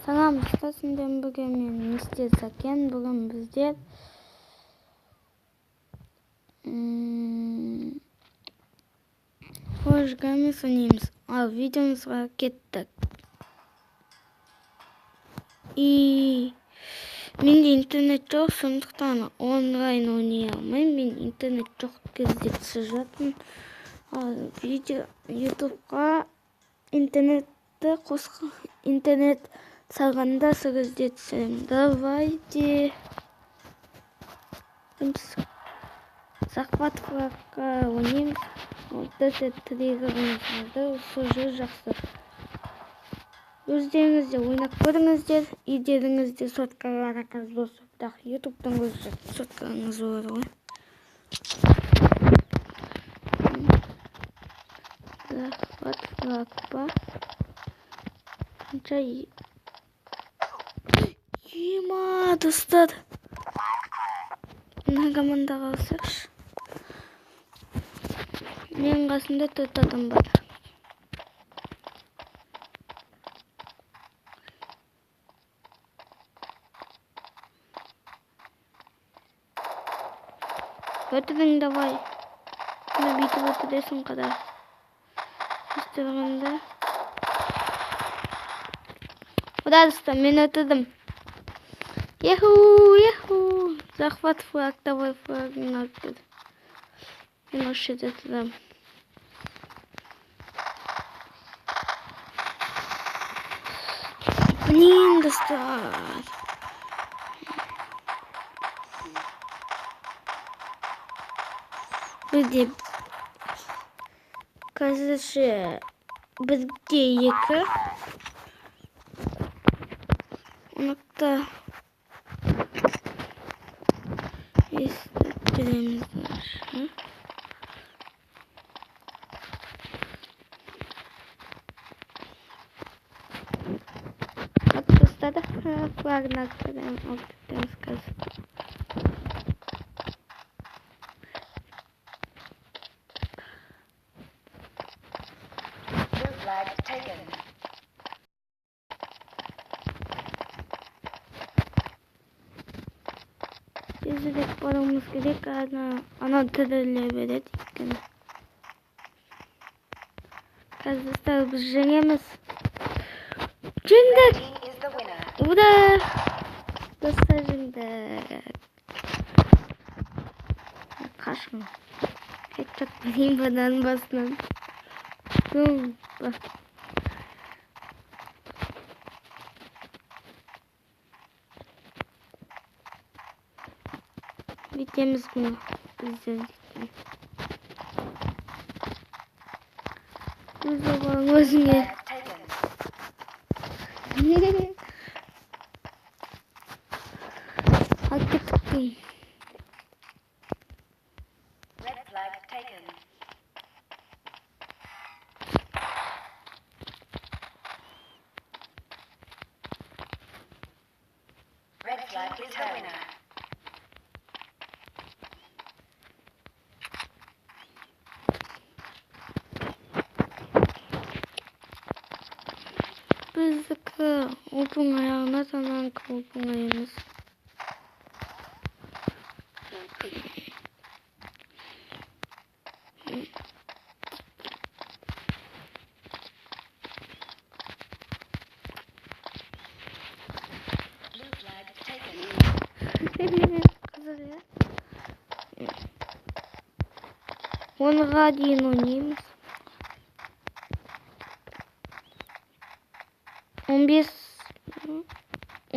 Саламатсыздар, сендер бүгін мен Мистер Закен. Бүгін біздер ойынымыз ойнаймыз. Ал видеомызға кеттік. Менде интернет жоқ, сондықтан онлайн ойнай алмаймын. Мен интернет жоқ кезде түсіріп жатырмын. Видео ютубқа интернет салғанда сізге түсіремін. Давайте захват флагқа ойнаймыз. Осы триггерімізді сұржы жақсы. Өздеріңізде ойнап көріңіздер. Идеріңізде соткаларыңыз болса, бірақ ютубтың өзі соткаларыңыз болады ғой. Захват флаг па? Ема, достар. Мына командаға алсақшы. Мен қасымда 4 адам бар. Өтірің давай. Мына бүйтіп өтіресің қадар. Өстіргенде. Құдадыста, мен өтірдім. Еху. Захват флаг, давай флагын алып кел. Мен осы жерде тұрдым. Блин, достар. Бізде қазірше бірге екі. Онықта естіп береміздер. Достарда флагын алып кетеміз қазір. Тезірек баруымыз керек, ана тіріле береді екен. Қазір біз жеңеміз. Жеңдік! Ура! Достар, жеңдік. Қашын. Қайтып білейін бадан басынан. Бітеміз bunu. Güzel olan özüne. Hadi tıklayın. Red flag taken. Red flag is the winner. Bizdeki opun ayağına zaman opun ayağımız. Onға дейін ойнаймыз.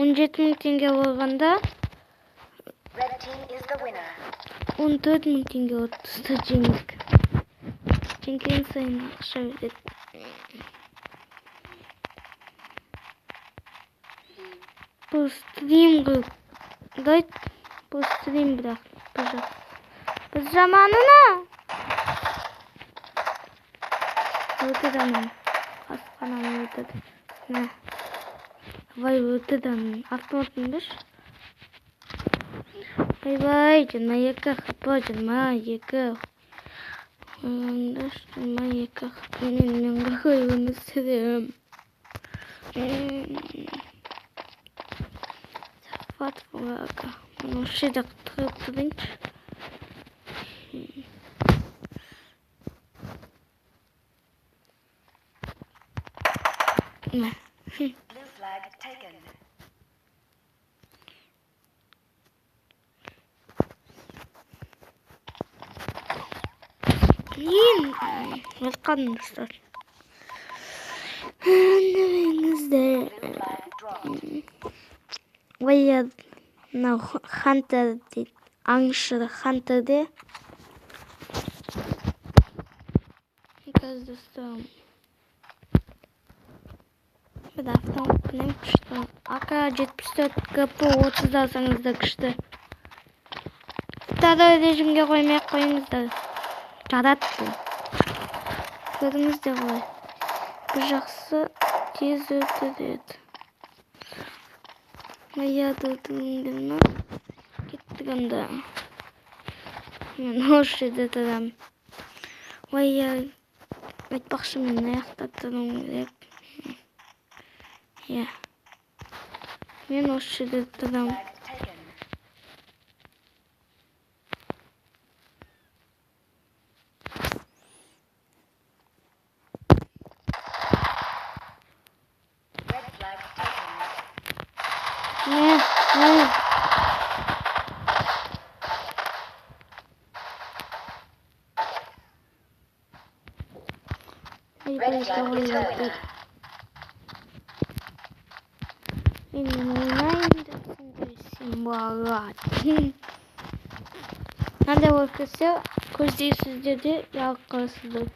17 мың теңге болғанда 14 мың теңге отызда жеңдік. Жеңген сайын ақша береді. Бұл стрим қылып. Бұл стрим бірақ. Біз жаманына. Өтеден асқанан өтеді. Вай өтеден автоматын беш. Бай, жырма екі хп, жырма екі. Ойғанда жырма екі хп. Мен қақой өмір сүрем. Фатвага. Ну, шидак тұрып. Blue flag taken. Блин, отқан достар. Әніңіздер. Flag dropped. Вая, мынау Хантер дейді. Аңшы Хантерде. Қазір достарым. Бір автоматтың күшті. АК-74 ГП-30 алсаңыздар күшті. Второй режимге қоймай қойыңыздар. Жаратты. Көріңіздер ғой. Бір жақсы тез өтеді. Аяды өтіңдер ме? Кеттік онда. Мен осы жерде тұрам. Айтпақшы мен аяқтап тұрым керек. Мен осы жерде тұрам. Flag taken. Red flag taken. Red flag is the winner. Мен ойнайын десем болады. Қандай болып кетсе, көздейсіздер де ялқысыздар.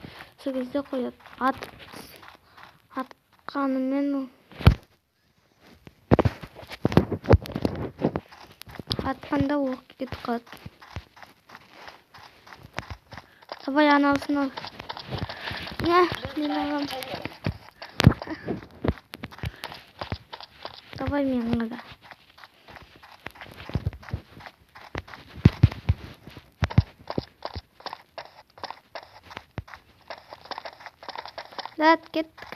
Сол кезде қояды. Атқанымен атқанда оқ кетіп қалады. Давай аналысын ал. Мен алам. Давай мен ала. Да, кеттік.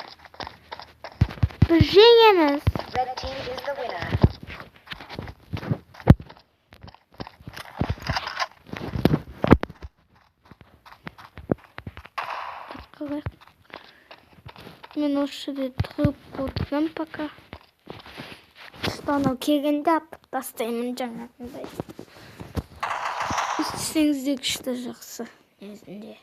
Біз жеңеміз. Red team is the winner. Мен осы жерде тұрып отырмын пока. Анау келгенде апып тастаймын жаңағындай. Істесеңіз де күшті жақсы өзінде.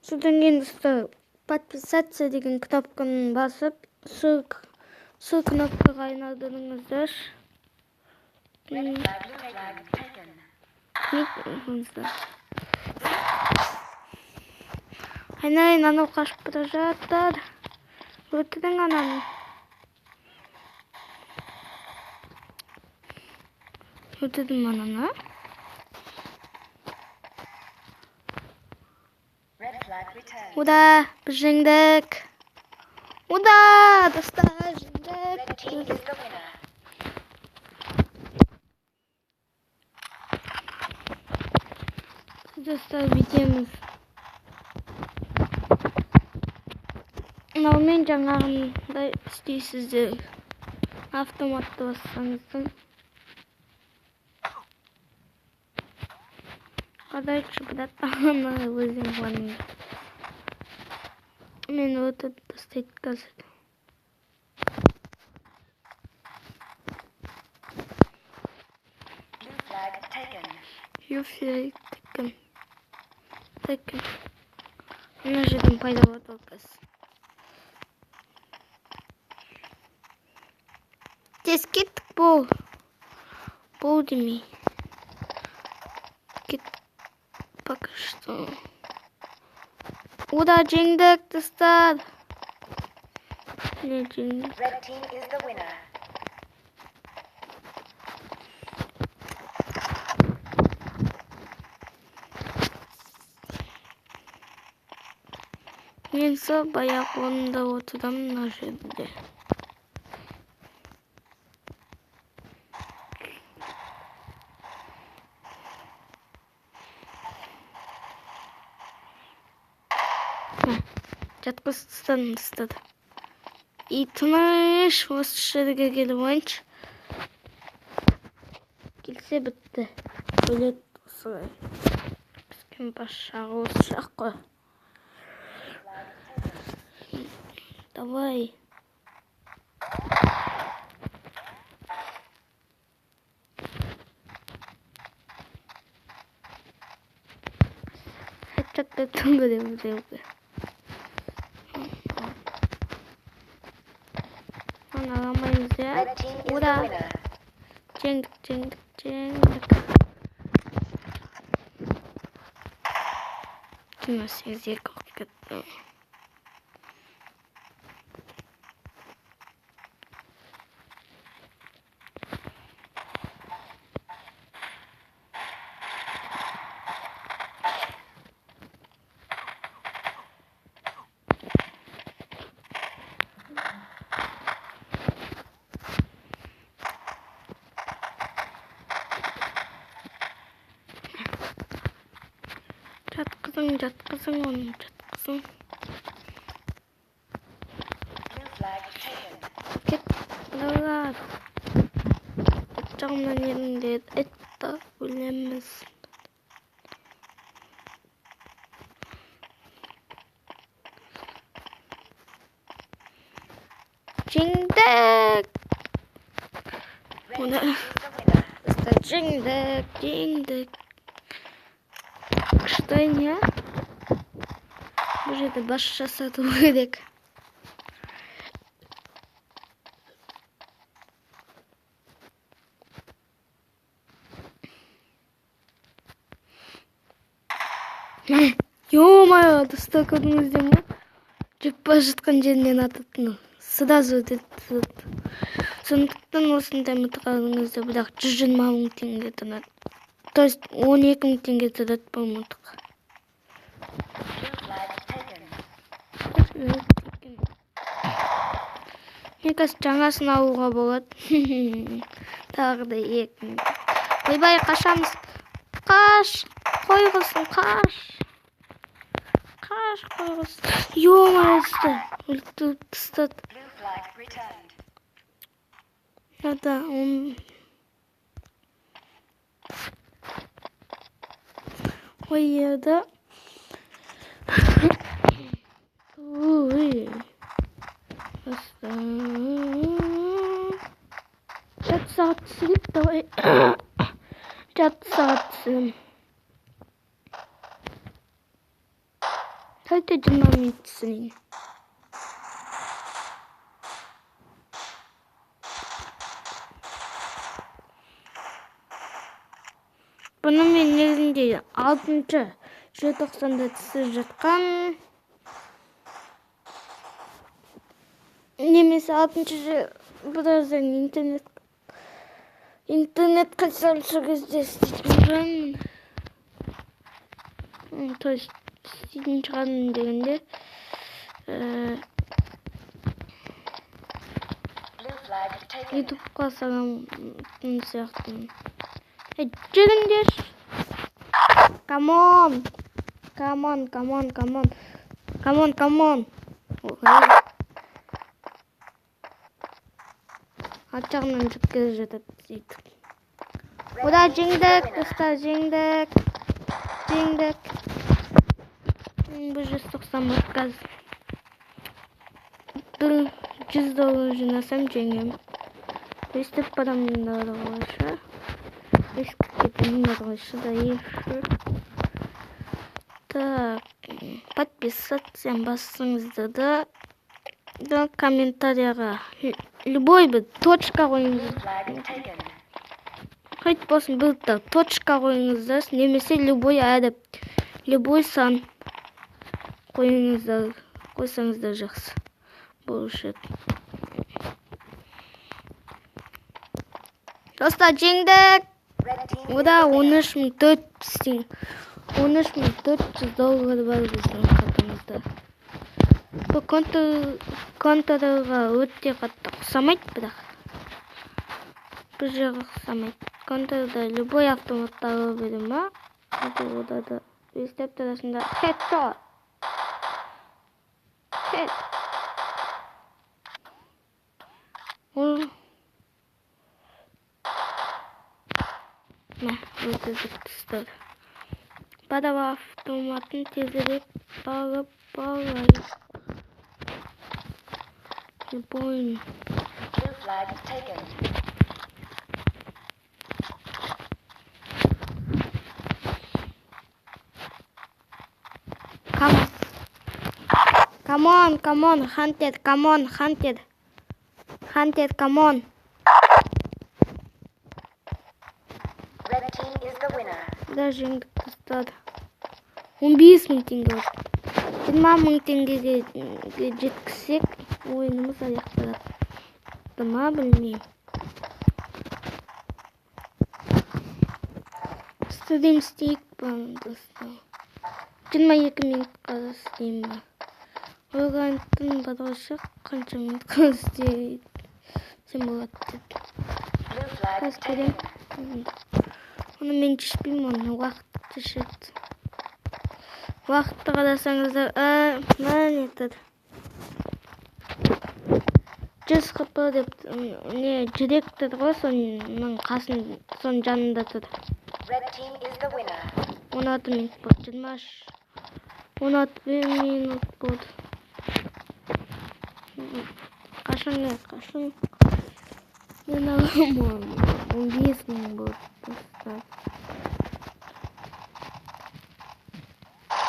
Содан кейін достар подписаться деген кнопканы басып, сол кнопкаға айналдырыңыздар. Red flag taken. Айналайын, анау қашып бара жатыр. Өлтірің ананы. Өлтірдім ананы. Red flag returned. Ура, біз жеңдік. Ура, достар, жеңдік. Red team is the winner. Достар, бүйтеміз. Мынаумен жаңағындай істейсіздер. Автоматты бассаңыздар. Қадайықшы бұдаттағаны өзім ғаным. Мен өтіп тастайды қазір. Blue flag taken. Юферик тікен. Мына жерден пайда болады оқыз. Тез кеттік бол. Бол демей. Пока что. Ура, жеңдік, достар. Не жеңдік. Red team is the winner. Мен сол баяқ орнында отырдым мына жерде. Жатқызыстан ұстады. И тыныш осы жерге келіп ойыншы. келсе бітті. Бөлек осылай. Бізген бас жағы осы жақ қой. Давай. Хачаттан бөлеміз. Ана аламаймыз я. Red team is the Ура! winner. Жеңдік. Кім 8-2 қалып кетті. Жатқызың оны, жатқызың. Blue flag taken. Кет, давай. Жағымнан еріңде етті өлеміз. Жеңдік! Red Оны team is the winner. жеңдік. Что не? Бұл жерде бас жасату керек. Ё-моё, достал көрдіңіздер ме? Жүріп бара жатқан жерінен ататын. Сразу өтеді. Сондықтан осындай ұмытып қалдыңыздар, бірақ 120 мың теңге тұрады. То есть 12 мың теңге тұрады бұл ұмытық. Blue flag taken. Мен қазір жаңасын алуға болады. Тағы да 2 мың. Ойбай, қашамыз. Қаш! Қойғызсын, қаш! Қаш, қойғызсын. Ё-моё, өлтіріп тастады. Blue flag returned. Да, он... Ой, ерді. Ой. Жарты сағат түсіріп, давай. Жарты сағат түсірім. Қайта 20 минут түсірейін. Бұны мен негізінде 6-шы желтоқсанда түсіріп жатқан. Немесе 6-шы біраздан интернет қайсам сол кезде істейтін. То есть істейтін шығармын дегенде. Blue flag taken. Ютубқа салам сияқты. Жүріңдер. Камон. Ат жағынан жүк келе жатады сөйтіп. Ура, жеңдік, достар, жеңдік. Бұл 190 бат қазір. $100 жинасам жеңем. Өстіп барамын дағышы. Кетемін дағышы да еші. Так, подписаться басыңызды да комментарияға любой бір точка қойыңыз. Flag taken. Қайт болсын бір точка қойыңыздар, немесе любой әріп, любой сан қойсаңыздар жақсы. Болушы. Достар, жеңдік! Red team is Ода the winner. $13,400 бар біздің қатымызда. Бұл контраға өте қатты ұқсамайды, бірақ. Бұл жағы ұқсамайды. Контрада любой автоматтағы берем ма? Ода да өстеп тұрасында хедшот. Хед. Мә, өтізіп тұстады. Бадава автоматын тезірек бағып. Бойын. Blue flag taken. Come on, hunted, come on. Hunted, come on. Red team is the winner. Даже жеңдік тұстады. 15.000 теңге бар. 20.000 теңгеге жеткізсек, ойынымыз аяқталады. Ма білмеймін. Студим істейік ба, достар. 22 минутқа істеймін ба. Ойғанттың бадаушы қанша минутқа істейсем болады деп. Blue flag Қазір taken. көрем. Оны мен шешпеймін, оны уақытты шешеді. Уақытты қаласаңыздар, мән етеді. 100 хп деп, не, жүрек деді ғой, соның қасын, соның жанында тұр. Red team is the winner. 16 минут болды, 16 минут болды. Қашан. Мен аламын, 15 мың болды.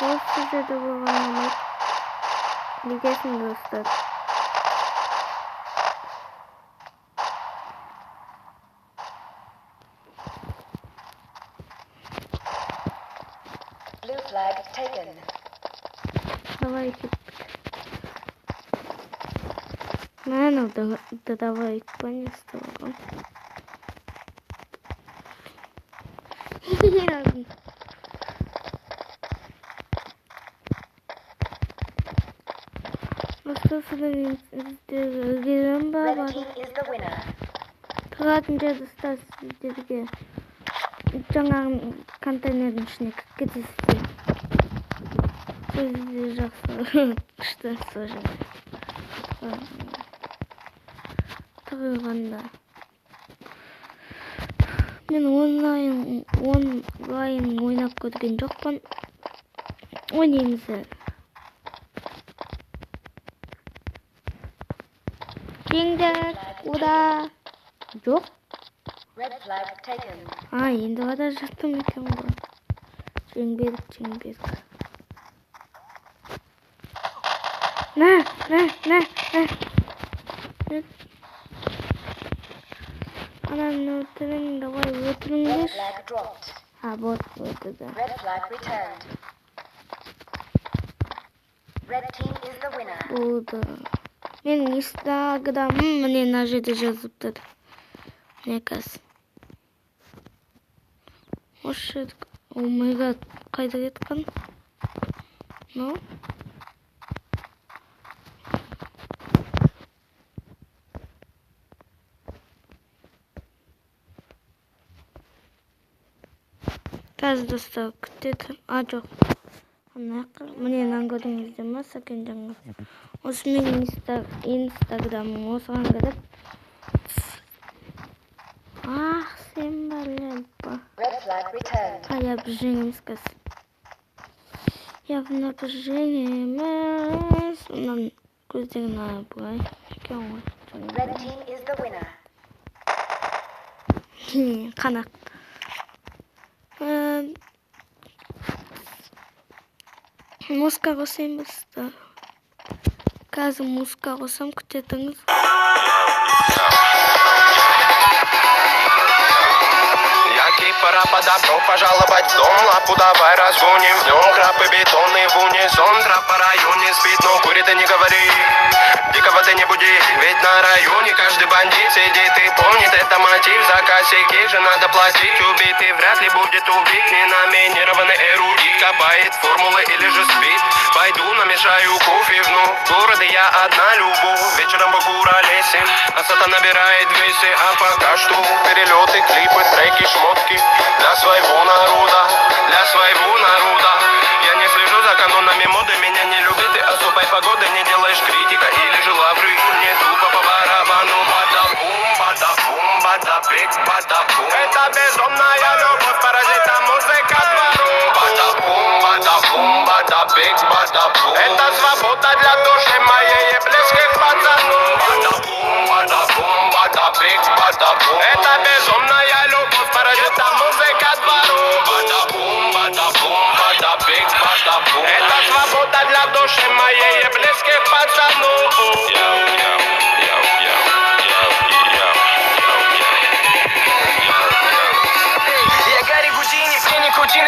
Осы жерде болғанымыз бекесін достар. Blue flag taken. Давай кеттік. Мен давай понесті оған. Осталсыдан іздерген ба Red бар. team is the winner. Тұратын жерді ұстаз сіздерге жаңағы контейнердің ішіне кіріп кетесіздер. Сөзді жақсы күшті сол жерде. Тығылғанда. Мен онлайн ойнап көрген жоқпын. Ойнаймыз әлі. Жеңдік, ура! Жоқ. Red flag taken. Енді ғада жырттым екен ғой. Жеңбедік. На. Ананы өлтірің, давай Red өлтіріңдер. flag dropped. Вот өлтірді. Red flag returned. Red team is the winner. Болды. Мен инстаграмым міне мына жерде жазып тұр. Міне қазір. Осы жерде. О май гад, қайда кеткен? Ну? Қазір достар күтеді. Жоқ. Міне мынаны көрдіңіздер ме, сәкен жаңа. Осы менің инстаграмым осыған кіріп. Сен бәлеппа. Red flag returned. Я бір жеңіміз қазір. Явно бір жеңіміз. Онан көздеген ара бұлай. Red team is the winner. Қанақ. Музыка қосайын баста. Қазір музыка қосам, күтетіңіз. Пора по добру пожаловать в дом. Лапу давай разгоним в нем. Крабы бетонный в унисон. Трап по районе спит, но курит и не говори. Дикого ты не буди, ведь на районе каждый бандит сидит и помнит. Это мотив за косяки же надо платить. Убитый вряд ли будет убит. Не номинированный эрудит. Копает формулы или же спит. Пойду намешаю кофе вновь. В городе я одна любовь. Вечером в Бугура лесен. А сата набирает весы. А пока что перелеты, клипы, треки, шмотки. Для своего народа. Я не слежу за канонами моды. Меня не любит и особой погоды. Не делаешь критика или же лавры. Мне тупо по барабану. Бада-бум, бада-бум, бада-бик, бада-бум. Это безумная любовь, паразита, музыка двору. Бада-бум, бада-бум, бада-бик, бада-бум. Это свобода для души моей и близких пацанов. Бада-бум, бада-бум, бада-бик, бада-бум. Это безумная любовь, паразита, музыка двору. Бада-бум, бада-бум, бада-бик, бада-бум. Это свобода для души моей и близких пацанов.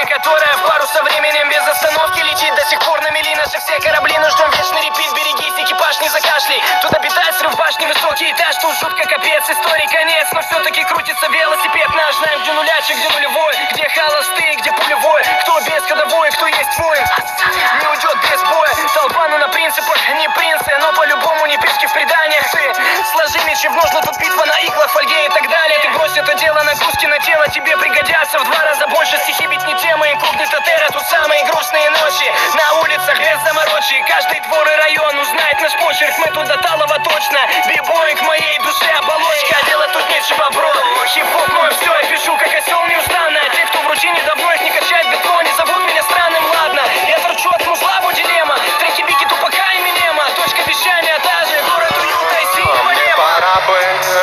Которая в пару со временем без остановки летит. До сих пор на мели наших все корабли, но ждем вечный репит. Берегись, экипаж не закашляй. Тут обитает срыв башни, высокий этаж. Тут жутко капец, истории конец. Но все-таки крутится велосипед наш. Знаем, где нулячик, где нулевой. Где холостый, где пулевой. Кто без ходовой, кто есть воин. Не уйдет без боя. Толпа, ну на принципах, не принцы. Но по-любому не пешки в преданиях. Ты сложи мечи в ножны, тут битва на иглах, фольге и так далее. Ты брось это дело, нагрузки на тело тебе пригодятся в 2 раза больше. Стихи ведь не темы. Инкогнито терра, тут самые грустные ночи. На улицах без заморочи. Каждый двор и район узнает наш почерк. Мы тут до талого точно. Бибой к моей душе оболочка. Делать тут нечего, бро. Хип-хоп мой все, я пишу как осел неустанно. Те, кто в рутине давно их не качает бетон, не зовут меня странным, ладно. Я торчу от музла, дилемма. Треки Бигги, Тупака и Минема. Точка вещания та же. Город уюта и синего неба. Пора бы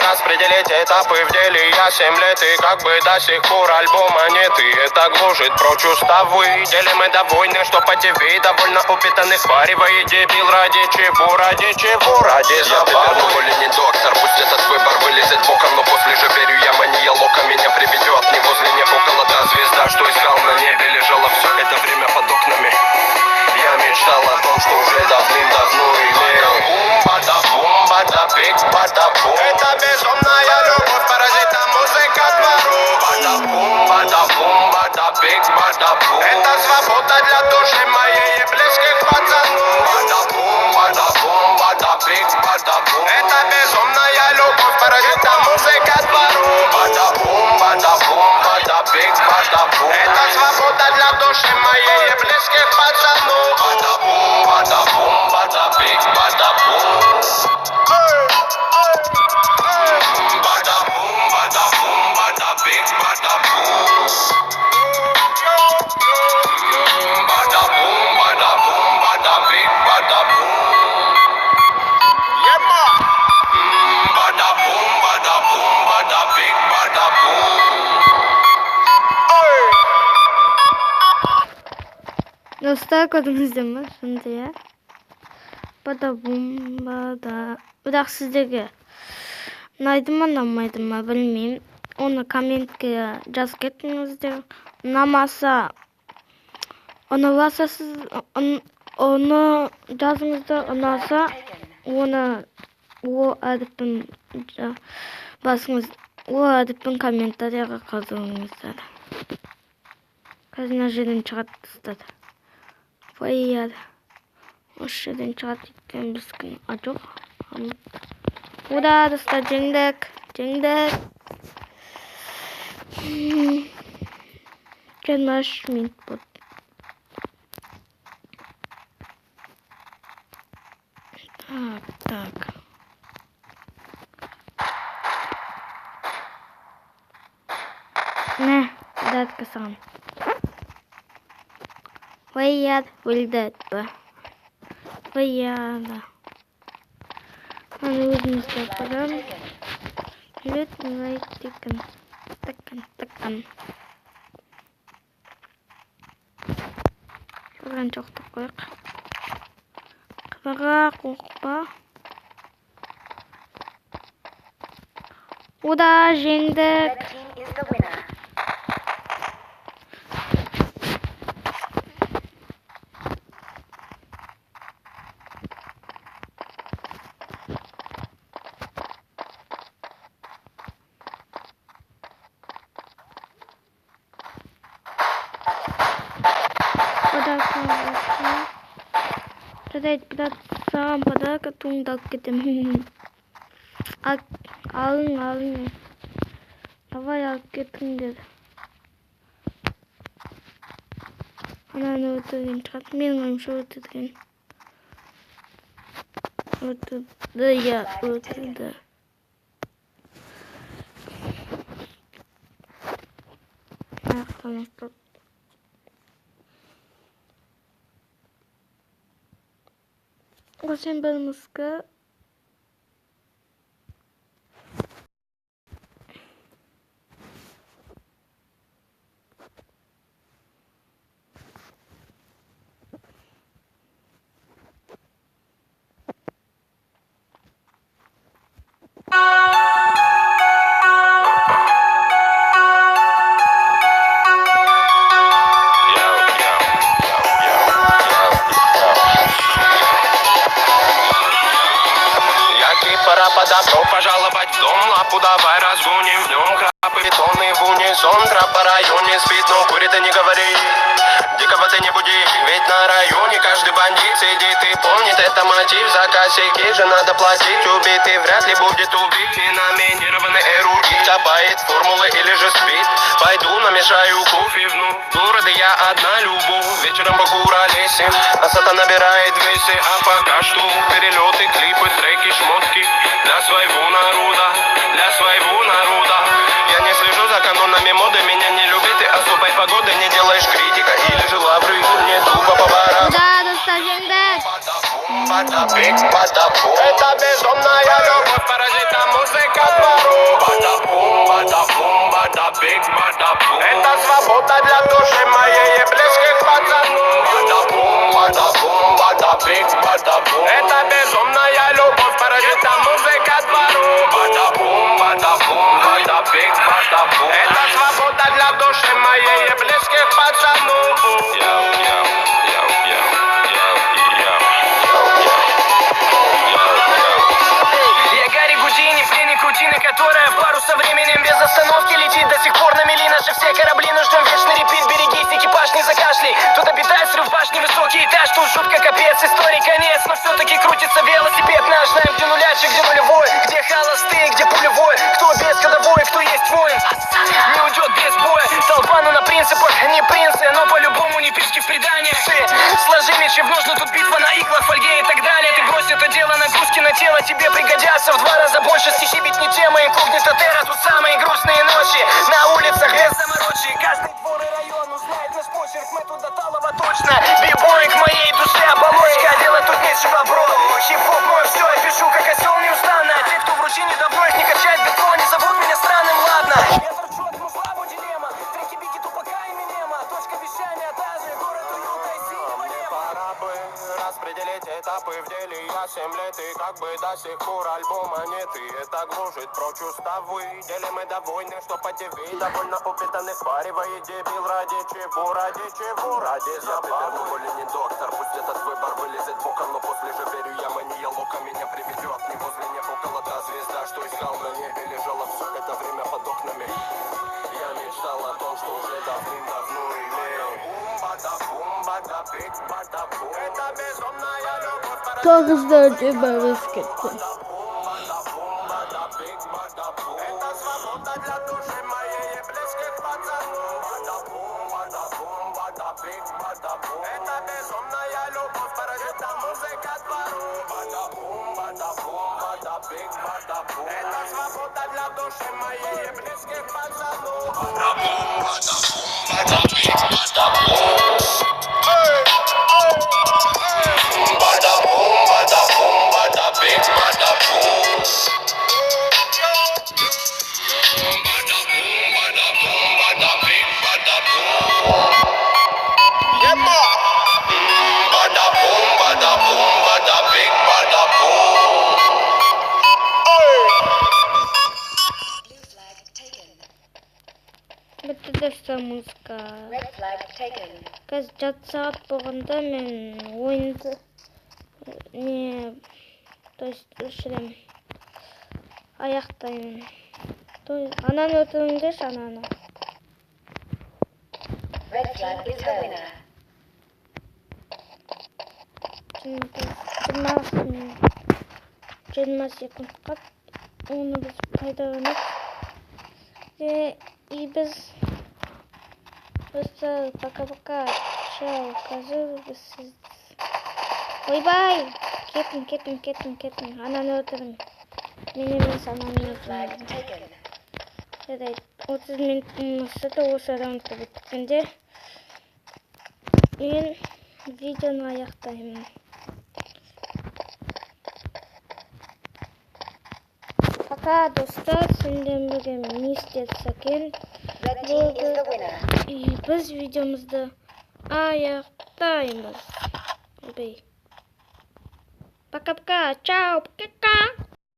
распределить этапы в деле. Я 7 лет и как бы до сих пор альбома нет. И это глушит прочь уставы. Делим мы до войны, что по ТВ довольно упитанных варивай. Дебил, ради чего, ради чего, ради забавы. Я более не доктор, пусть этот выбор вылезет боком. Но после же верю я, мания лока меня приведет. Не возле, не около, та звезда, что искал на небе. Лежала все это время под окнами. Я мечтал о том, что уже давным-давно имел. Бада-бум, бада-бик, бада-бум. Это безумная любовь, паразита, музыка двору. Бада-бум, бада-бум, бада-бик, бада-бум. Это свобода для души моей и близких пацанов. Бада-бум, бада-бум, бада-бик, бада-бум. Это безумная любовь, паразита, музыка двору. Бада-бум, бада-бум, бада-бик, бада-бум. Это свобода для души моей и близких пацанов. Бада-бум, бада-бум, бада-бик, бада-бум. Bada-boom, bada-boom, bada-bing, bada-boom. Bada-boom, bada-boom, bada-bing, bada-boom. Yeah, ma. Bada-boom, bada-boom, bada-bing, bada-boom. Dostlar kodumuzda shunday. Bada-bum, bada. Бірақ сіздерге ұнайды ма, ұнамайды ма білмеймін. Оны комментке жазып кетіңіздер. Ұнамаса, ұнаса сіз оны жазыңыздар. Ұнаса, оны о әріпін басыңыз. О әріпін комментарияға қалдырыңыздар. Қазір мына жерден шығады тастады. Қояды. Осы жерден шығады екен біздің. А жоқ. Ура, достар, жеңдік. Жиырма 3 минут болды. Так. Не, датка сам. Қояды, өлді. Қояды. Аны өзімізді апарам. Жүрет, лайк, тыққан. Құрған жоқты қойық. Қыбаға қоқпа. Уда, жеңдік. Red team is the winner. Biraz sağım padağa tuğdak getim. Alın. Давай алып кетіңдер. Ананы өтірген шығады. Менің ойымша өтірген. Өтірді. таныстырып. Осен Белмуска. Пора по добро пожаловать в дом. Лапу давай разгоним. В нем крапы бетонные в унисон. Трап по районе спит, но курит и не говори. Дикого ты не буди, ведь на районе каждый бандит сидит и помнит это мотив. За косяки же надо платить. Убитый вряд ли будет убит. И номинированный эрудит чапает формулы или же спит. Пойду намешаю кофе в города я одна любовь. Вечером покуролесим, а сата набирает весе. А пока что перелеты, клипы, треки, шмотки для своего народа, для своего народа. Я не слежу за канонами моды, меня не любит и особой погоды не делаешь критика. Или же лавры, мне тупо по барам. Да, достаточно. Это безумная любовь, паразита музыка двору. Бада-бум, бада-бум, бада-бик, бада-бум. Это свобода для души моей и близких пацанов. Бада-бум, бада-бум, бада-бик, бада-бум. Это безумная любовь, паразита музыка двору. Бада-бум, бада-бум, бада-бик, бада-бум. Это свобода для души моей и близких пацанов. Которая в пару со временем без остановки летит до сих пор на мели. Наши все корабли, но ждем вечный репит. Берегись, экипаж не закашляй. Тут обитает срыв башни, высокий этаж. Тут жутко капец, истории конец. Но все-таки крутится велосипед наш. Знаем, где нулячий, где нулевой. Где холостые, где пулевой. Кто без ходовой, кто есть воин. Не уйдет без боя. Толпа, но на принципах, не принцы. Но по-любому не пешки в преданиях. Сложи мечи в ножны, тут битва на иглах, фольге и так далее. Ты брось это дело, нагрузки на тело тебе пригодятся в 2 раза больше. Стихи бить не темы, инкогнито терра. Тут самые грустные ночи на улицах без заморочи. Каждый двор и район узнает наш почерк. Мы тут до талого точно. Бибой к моей душе оболочка. Дело тут нечего, бро. Хип-хоп мой, все, я пишу как осел неустанно. Те, кто в ручине давно их не качать бетон, не зовут меня странным, ладно. Я торчу одну слабу дилемма. Треки Бигги, Тупака и Минема. Точка вещания та же, город уюта и синего неба. Пора бы распределить этапы в деле. Я 7 лет и как бы до сих пор альбома нет. И это гложет прочь уставы. Делим мы довольны, что по ТВ довольно упитанный сваривает дебил. Ради чего, ради чего, ради забавы. Я более не доктор, пусть этот выбор вылезет боком. Но после же верю я, мания лока меня приведет. Не возле неба около та звезда, что искал на небе. Лежала все это время под окнами. Я мечтал о том, что уже давным-давно имел. Это безумная любовь. Как ждать Белмуска? Это свобода для души моей и близких пацанов. Это безумная любовь, паразита музыка двору. Это свобода для души моей и близких пацанов. Бітті музыка. Red flag taken. Қазір жарты сағат болғанда мен ойынды то есть өшіремін. Аяқтаймын. Ананы өтіріңдерші, ананы. Red flag is the winner. 20 секундқа оны біз пайдаланып и біз просто пока-пока. Чао, қазір біз сіз... Ойбай! Кеттің. Ананы өтірің. Мен емес, ананы Flag өтірің. taken. Жарайды. 30 минуттың да осы раундты біткенде мен видеоны аяқтаймын. Пока, достар, сенден бірге мистер Сакен Red team is the winner. и біз видеомызды аяқтаймыз. Пока-пока, чао, пока-пока.